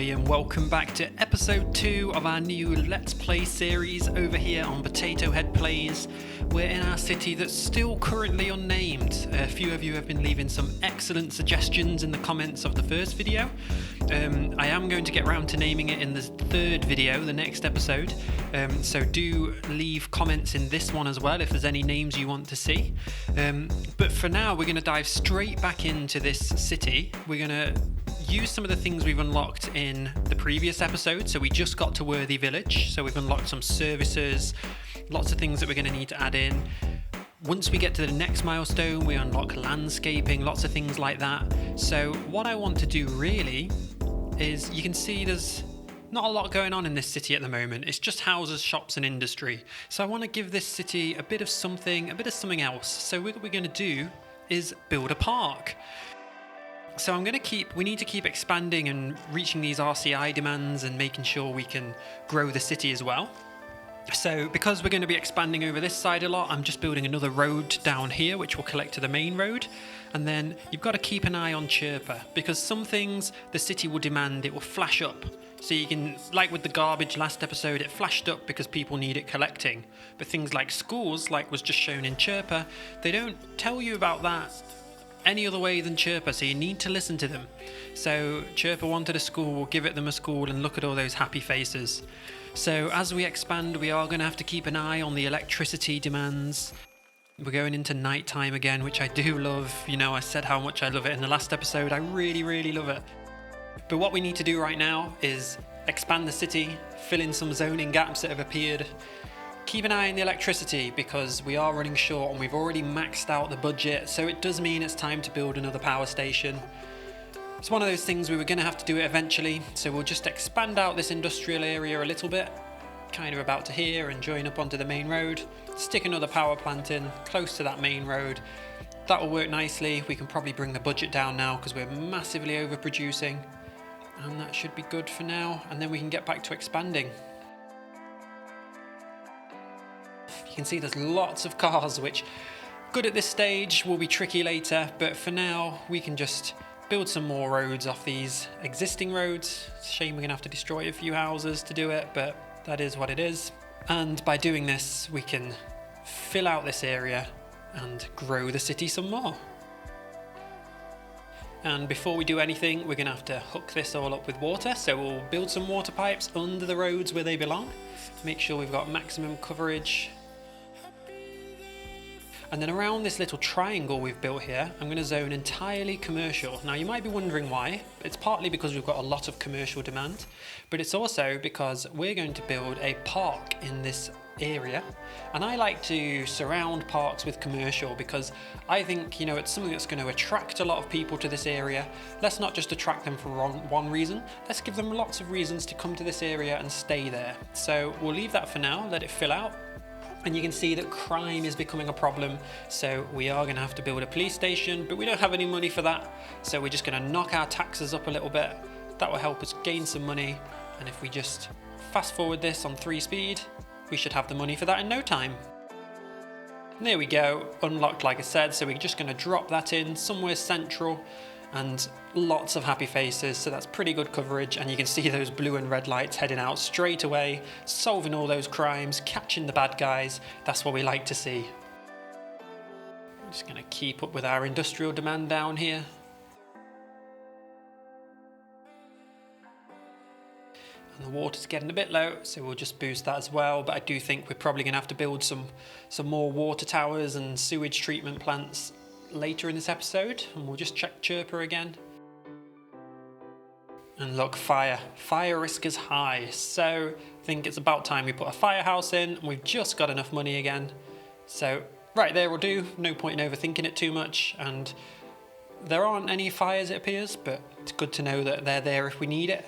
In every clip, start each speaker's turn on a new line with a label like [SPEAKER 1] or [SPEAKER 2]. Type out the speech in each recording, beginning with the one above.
[SPEAKER 1] everybody, and welcome back to episode 2 of our new Let's Play series over here on Potato Head Plays. We're in our city that's still currently unnamed. A few of you have been leaving some excellent suggestions in the comments of the first video. I am going to get round to naming it in the third video, the next episode. So do leave comments in this one as well if there's any names you want to see. But for now, we're going to dive straight back into this city. We're going to use some of the things we've unlocked in the previous episode. So we just got to Worthy Village, so we've unlocked some services, lots of things that we're going to need to add in. Once we get to the next milestone, we unlock landscaping, lots of things like that. So what I want to do really is, you can see there's not a lot going on in this city at the moment. It's just houses, shops and industry. So I want to give this city a bit of something else. So what we're going to do is build a park. So we need to keep expanding and reaching these RCI demands and making sure we can grow the city as well. So because we're going to be expanding over this side a lot, I'm just building another road down here which will connect to the main road. And then you've got to keep an eye on Chirper, because some things the city will demand, it will flash up. So you can, like with the garbage last episode, it flashed up because people need it collecting. But things like schools, like was just shown in Chirper, they don't tell you about that any other way than Chirper, so you need to listen to them. So Chirper wanted a school, we'll give it them a school, and look at all those happy faces. So as we expand, we are going to have to keep an eye on the electricity demands. We're going into nighttime again, which I do love. You know, I said how much I love it in the last episode. I really love it. But what we need to do right now is expand the city, fill in some zoning gaps that have appeared. Keep an eye on the electricity because we are running short and we've already maxed out the budget, so it does mean it's time to build another power station. It's one of those things we were going to have to do it eventually, so we'll just expand out this industrial area a little bit, kind of about to here, and join up onto the main road. Stick another power plant in close to that main road. That will work nicely. We can probably bring the budget down now because we're massively overproducing, and that should be good for now, and then we can get back to expanding. You can see there's lots of cars, which good at this stage, will be tricky later, but for now we can just build some more roads off these existing roads. It's a shame we're gonna have to destroy a few houses to do it, but that is what it is. And by doing this, we can fill out this area and grow the city some more. And before we do anything, we're gonna have to hook this all up with water. So we'll build some water pipes under the roads where they belong. Make sure we've got maximum coverage. And then around this little triangle we've built here, I'm going to zone entirely commercial. Now you might be wondering why. It's partly because we've got a lot of commercial demand, but it's also because we're going to build a park in this area. And I like to surround parks with commercial because I think, you know, it's something that's going to attract a lot of people to this area. Let's not just attract them for one reason. Let's give them lots of reasons to come to this area and stay there. So we'll leave that for now, let it fill out. And you can see that crime is becoming a problem, so we are going to have to build a police station, but we don't have any money for that, so we're just going to knock our taxes up a little bit. That will help us gain some money, and if we just fast forward this on 3 speed, we should have the money for that in no time. And there we go, unlocked like I said, so we're just going to drop that in somewhere central, and lots of happy faces, so that's pretty good coverage, and you can see those blue and red lights heading out straight away, solving all those crimes, catching the bad guys. That's what we like to see. I'm just going to keep up with our industrial demand down here. And the water's getting a bit low, so we'll just boost that as well, but I do think we're probably going to have to build some more water towers and sewage treatment plants later in this episode, and we'll just check Chirper again. And look, fire risk is high, so I think it's about time we put a firehouse in, and we've just got enough money again. So right there will do, no point in overthinking it too much, and there aren't any fires it appears, but it's good to know that they're there if we need it.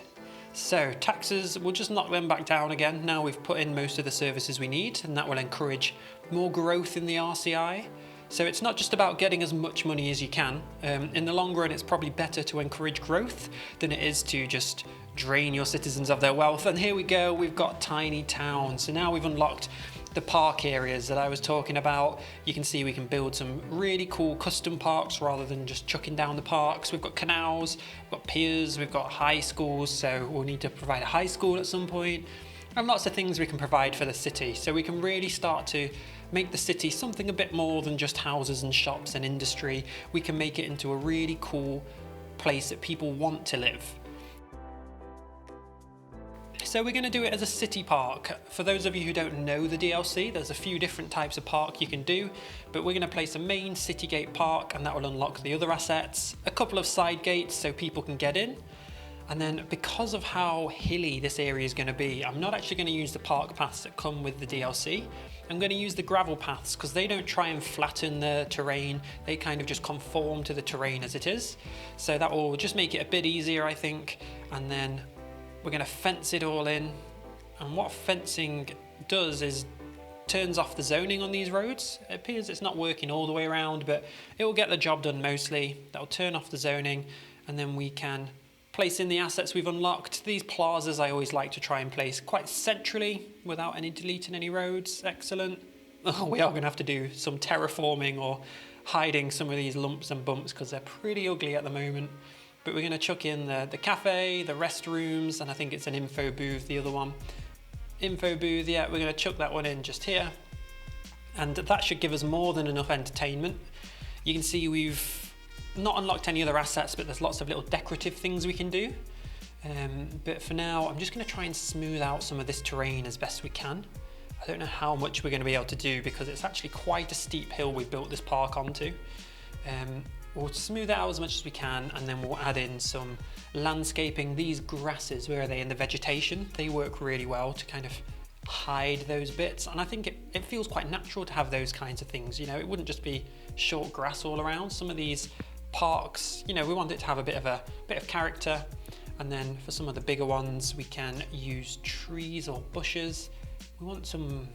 [SPEAKER 1] So taxes, we'll just knock them back down again. Now we've put in most of the services we need, and that will encourage more growth in the RCI. So it's not just about getting as much money as you can. In the long run, it's probably better to encourage growth than it is to just drain your citizens of their wealth. And here we go, we've got tiny towns. So now we've unlocked the park areas that I was talking about. You can see we can build some really cool custom parks rather than just chucking down the parks. We've got canals, we've got piers, we've got high schools, so we'll need to provide a high school at some point, and lots of things we can provide for the city. So we can really start to make the city something a bit more than just houses and shops and industry. We can make it into a really cool place that people want to live. So we're going to do it as a city park. For those of you who don't know the DLC, there's a few different types of park you can do, but we're going to place a main city gate park, and that will unlock the other assets, a couple of side gates so people can get in. And then because of how hilly this area is going to be, I'm not actually going to use the park paths that come with the DLC. I'm going to use the gravel paths because they don't try and flatten the terrain, they kind of just conform to the terrain as it is. So that will just make it a bit easier, I think. And then we're going to fence it all in, and what fencing does is turns off the zoning on these roads. It appears it's not working all the way around, but it will get the job done mostly. That'll turn off the zoning, and then we can place in the assets we've unlocked. These plazas I always like to try and place quite centrally without any deleting any roads. Excellent. Oh, we are going to have to do some terraforming or hiding some of these lumps and bumps because they're pretty ugly at the moment. But we're going to chuck in the cafe, the restrooms, and I think it's an info booth, the other one. Info booth, yeah, we're going to chuck that one in just here. And that should give us more than enough entertainment. You can see we've not unlocked any other assets, but there's lots of little decorative things we can do. But for now, I'm just going to try and smooth out some of this terrain as best we can. I don't know how much we're going to be able to do because it's actually quite a steep hill we built this park onto. We'll smooth it out as much as we can, and then we'll add in some landscaping. These grasses, where are they in the vegetation? They work really well to kind of hide those bits, and I think it feels quite natural to have those kinds of things. You know, it wouldn't just be short grass all around. Some of these parks, you know, we want it to have a bit of character. And then for some of the bigger ones, we can use trees or bushes. We want some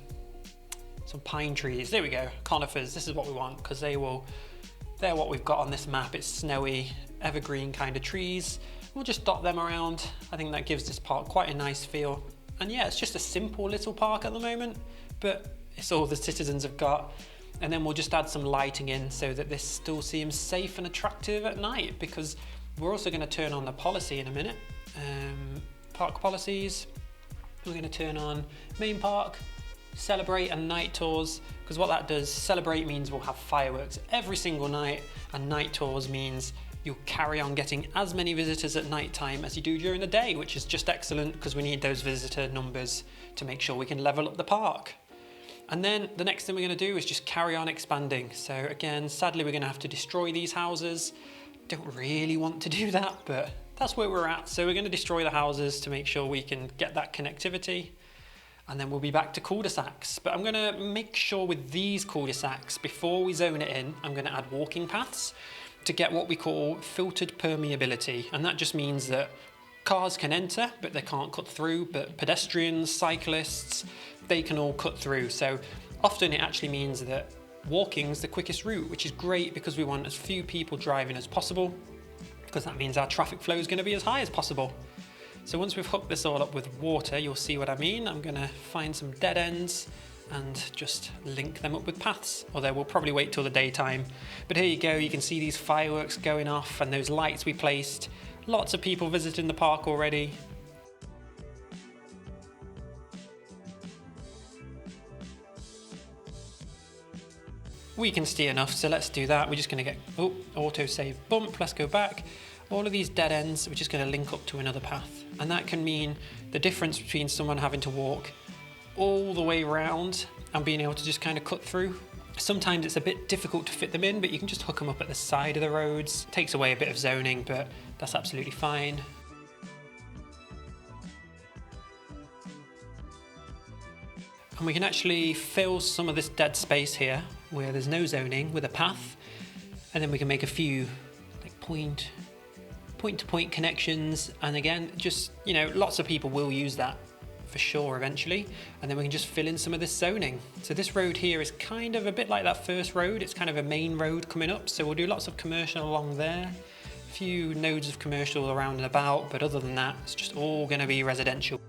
[SPEAKER 1] pine trees. There we go, conifers. This is what we want because they're what we've got on this map. It's snowy, evergreen kind of trees. We'll just dot them around. I think that gives this park quite a nice feel. And yeah, it's just a simple little park at the moment, but it's all the citizens have got. And then we'll just add some lighting in so that this still seems safe and attractive at night, because we're also going to turn on the policy in a minute. Park policies. We're going to turn on main park, celebrate and night tours, because what that does, celebrate means we'll have fireworks every single night, and night tours means you'll carry on getting as many visitors at night time as you do during the day, which is just excellent because we need those visitor numbers to make sure we can level up the park. And then the next thing we're going to do is just carry on expanding. So again, sadly we're going to have to destroy these houses. Don't really want to do that, but that's where we're at. So we're going to destroy the houses to make sure we can get that connectivity. And then we'll be back to cul-de-sacs. But I'm going to make sure with these cul-de-sacs, before we zone it in, I'm going to add walking paths to get what we call filtered permeability. And that just means that cars can enter, but they can't cut through. But pedestrians, cyclists, they can all cut through. So often it actually means that walking's the quickest route, which is great because we want as few people driving as possible, because that means our traffic flow is going to be as high as possible. So once we've hooked this all up with water, you'll see what I mean. I'm going to find some dead ends and just link them up with paths, although we'll probably wait till the daytime. But here you go, you can see these fireworks going off and those lights we placed. Lots of people visiting the park already. We can steer enough, so let's do that. We're just going to get, autosave bump, let's go back. All of these dead ends, we're just going to link up to another path. And that can mean the difference between someone having to walk all the way around and being able to just kind of cut through. Sometimes it's a bit difficult to fit them in, but you can just hook them up at the side of the roads. It takes away a bit of zoning, but that's absolutely fine. And we can actually fill some of this dead space here where there's no zoning with a path, and then we can make a few like point-to-point connections. And again, just, you know, lots of people will use that for sure eventually, and then we can just fill in some of this zoning. So this road here is kind of a bit like that first road. It's kind of a main road coming up, so we'll do lots of commercial along there, a few nodes of commercial around and about, but other than that it's just all going to be residential.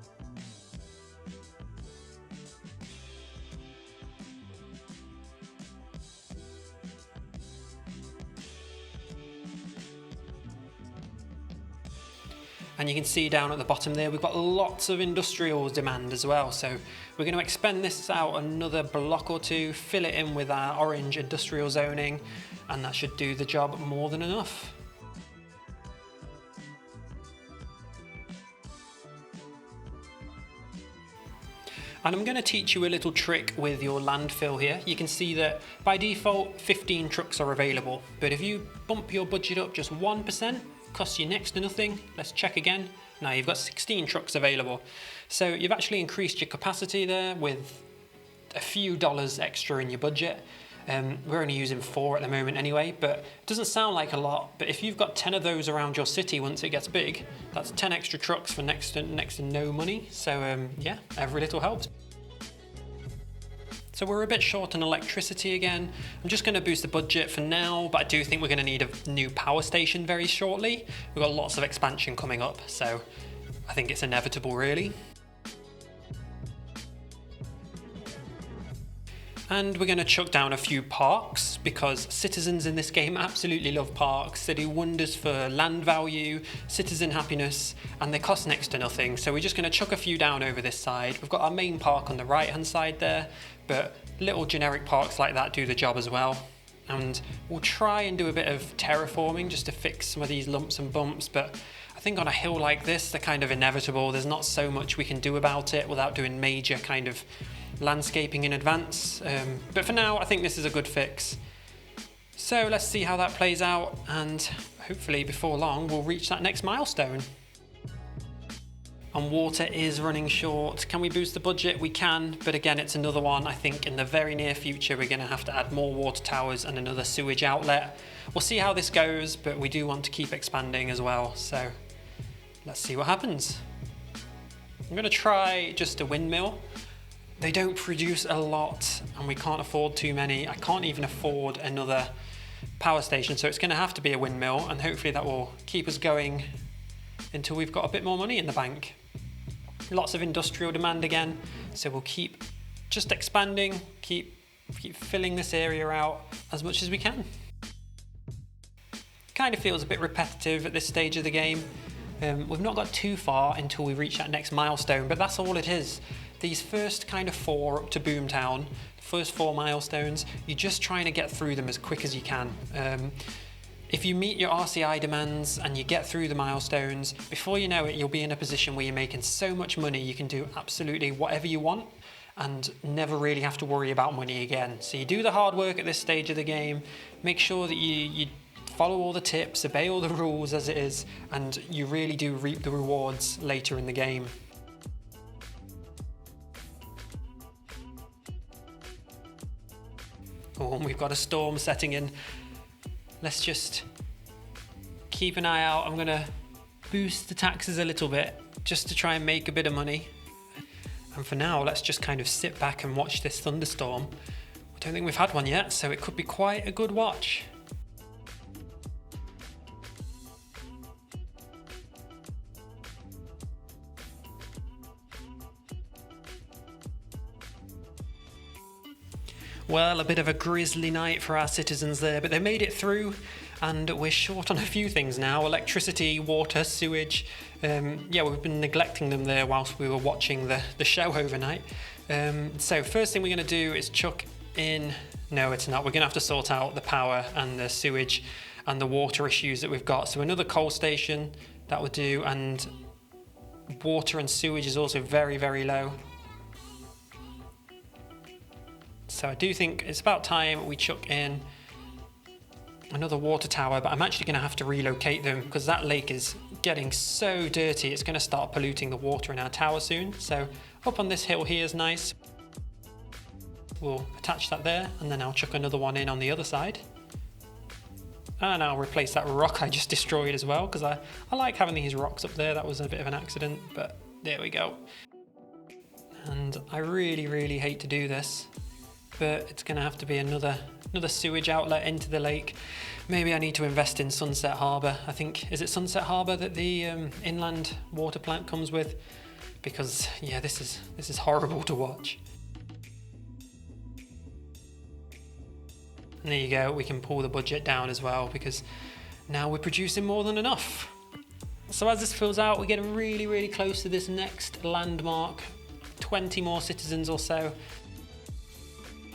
[SPEAKER 1] And you can see down at the bottom there, we've got lots of industrial demand as well. So we're going to expand this out another block or two, fill it in with our orange industrial zoning, and that should do the job more than enough. And I'm going to teach you a little trick with your landfill here. You can see that by default 15 trucks are available, but if you bump your budget up just 1%, costs you next to nothing. Let's check again. Now you've got 16 trucks available. So you've actually increased your capacity there with a few dollars extra in your budget. We're only using 4 at the moment anyway, but it doesn't sound like a lot, but if you've got 10 of those around your city once it gets big, that's 10 extra trucks for next to no money. So yeah, every little helps. So we're a bit short on electricity again. I'm just going to boost the budget for now, but I do think we're going to need a new power station very shortly. We've got lots of expansion coming up, so I think it's inevitable really. And we're going to chuck down a few parks because citizens in this game absolutely love parks. They do wonders for land value, citizen happiness, and they cost next to nothing. So we're just going to chuck a few down over this side. We've got our main park on the right hand side there, but little generic parks like that do the job as well. And we'll try and do a bit of terraforming just to fix some of these lumps and bumps, but I think on a hill like this, they're kind of inevitable. There's not so much we can do about it without doing major kind of landscaping in advance, but for now I think this is a good fix. So let's see how that plays out, and hopefully before long we'll reach that next milestone. And water is running short. Can we boost the budget? We can, but again it's another one. I think in the very near future we're going to have to add more water towers and another sewage outlet. We'll see how this goes, but we do want to keep expanding as well, so let's see what happens. I'm going to try just a windmill. They don't produce a lot and we can't afford too many. I can't even afford another power station, so it's going to have to be a windmill, and hopefully that will keep us going until we've got a bit more money in the bank. Lots of industrial demand again, so we'll keep just expanding, keep filling this area out as much as we can. Kind of feels a bit repetitive at this stage of the game. We've not got too far until we reach that next milestone, but that's all it is. These first kind of 4 up to Boomtown, the first 4 milestones, you're just trying to get through them as quick as you can. If you meet your RCI demands and you get through the milestones, before you know it, you'll be in a position where you're making so much money you can do absolutely whatever you want and never really have to worry about money again. So you do the hard work at this stage of the game, make sure that you follow all the tips, obey all the rules as it is, and you really do reap the rewards later in the game. Oh, and we've got a storm setting in. Let's just keep an eye out. I'm going to boost the taxes a little bit just to try and make a bit of money. And for now, let's just kind of sit back and watch this thunderstorm. I don't think we've had one yet, so it could be quite a good watch. Well, a bit of a grisly night for our citizens there, but they made it through, and we're short on a few things now. Electricity, water, sewage. Yeah, we've been neglecting them there whilst we were watching the show overnight. So first thing we're going to do is chuck in... No, it's not. We're going to have to sort out the power and the sewage and the water issues that we've got. So another coal station, that would do, and water and sewage is also very, very low. So I do think it's about time we chuck in another water tower, but I'm actually going to have to relocate them because that lake is getting so dirty it's going to start polluting the water in our tower soon. So up on this hill here is nice. We'll attach that there, and then I'll chuck another one in on the other side. And I'll replace that rock I just destroyed as well, because I like having these rocks up there. That was a bit of an accident, but there we go. And I really, really hate to do this, but it's going to have to be another sewage outlet into the lake. Maybe I need to invest in Sunset Harbour. I think, is it Sunset Harbour that the inland water plant comes with? Because yeah, this is horrible to watch. And there you go, we can pull the budget down as well because now we're producing more than enough. So as this fills out, we're getting really close to this next landmark. 20 more citizens or so.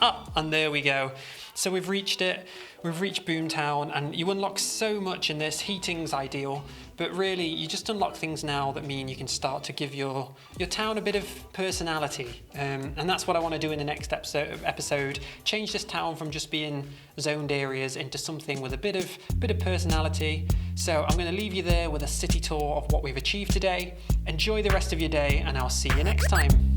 [SPEAKER 1] Ah, and there we go. So we've reached it. We've reached Boomtown, and you unlock so much in this. Heating's ideal, but really you just unlock things now that mean you can start to give your town a bit of personality. And that's what I want to do in the next episode. Change this town from just being zoned areas into something with a bit of personality. So I'm going to leave you there with a city tour of what we've achieved today. Enjoy the rest of your day, and I'll see you next time.